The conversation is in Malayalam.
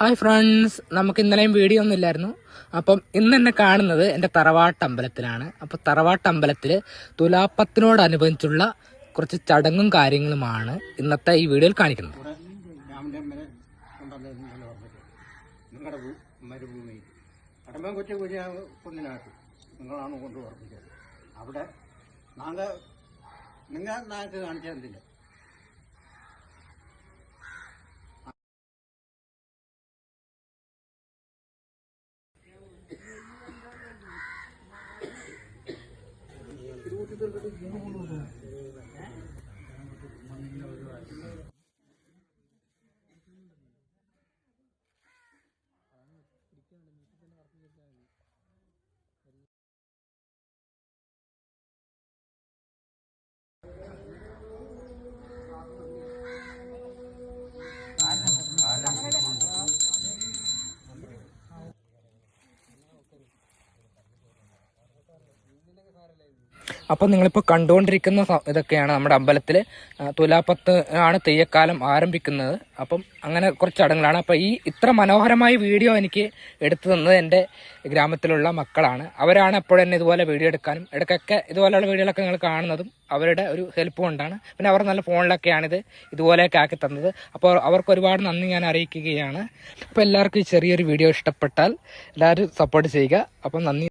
ഹായ് ഫ്രണ്ട്സ്, നമുക്ക് ഇന്നലെയും വീഡിയോ ഒന്നും ഇല്ലായിരുന്നു. അപ്പം ഇന്ന് എന്നെ കാണുന്നത് എൻ്റെ തറവാട്ടമ്പലത്തിലാണ്. അപ്പോൾ തറവാട്ടമ്പലത്തിൽ തുലാപ്പത്തിനോടനുബന്ധിച്ചുള്ള കുറച്ച് ചടങ്ങും കാര്യങ്ങളുമാണ് ഇന്നത്തെ ഈ വീഡിയോയിൽ കാണിക്കുന്നത്. നിങ്ങളുടെ മരുഭൂമി കടമ്പൻകുറ്റി കുഞ്ഞിനകത്ത് നിങ്ങളാണ് കൊണ്ട് ഉറപ്പിച്ചത്. അവിടെ നിങ്ങൾക്ക് കാണിച്ചു തന്നില്ല. അപ്പം നിങ്ങളിപ്പോൾ കണ്ടുകൊണ്ടിരിക്കുന്ന ഇതൊക്കെയാണ് നമ്മുടെ അമ്പലത്തിൽ തുലാപ്പത്ത് ആണ് തെയ്യക്കാലം ആരംഭിക്കുന്നത്. അപ്പം അങ്ങനെ കുറച്ച് ചടങ്ങുകളാണ്. അപ്പോൾ ഈ ഇത്ര മനോഹരമായ വീഡിയോ എനിക്ക് എടുത്തു തന്നത് എൻ്റെ ഗ്രാമത്തിലുള്ള മക്കളാണ്. അവരാണ് എപ്പോഴും എന്നെ ഇതുപോലെ വീഡിയോ എടുക്കാനും ഇടയ്ക്കൊക്കെ ഇതുപോലെയുള്ള വീഡിയോകളൊക്കെ നിങ്ങൾ കാണുന്നതും അവരുടെ ഒരു ഹെൽപ്പ് കൊണ്ടാണ്. പിന്നെ അവർ നല്ല ഫോണിലൊക്കെയാണിത് ഇതുപോലെയൊക്കെ ആക്കി തന്നത്. അപ്പോൾ അവർക്ക് ഒരുപാട് നന്ദി ഞാൻ അറിയിക്കുകയാണ്. അപ്പോൾ എല്ലാവർക്കും ഈ ചെറിയൊരു വീഡിയോ ഇഷ്ടപ്പെട്ടാൽ എല്ലാവരും സപ്പോർട്ട് ചെയ്യുക. അപ്പം നന്ദി.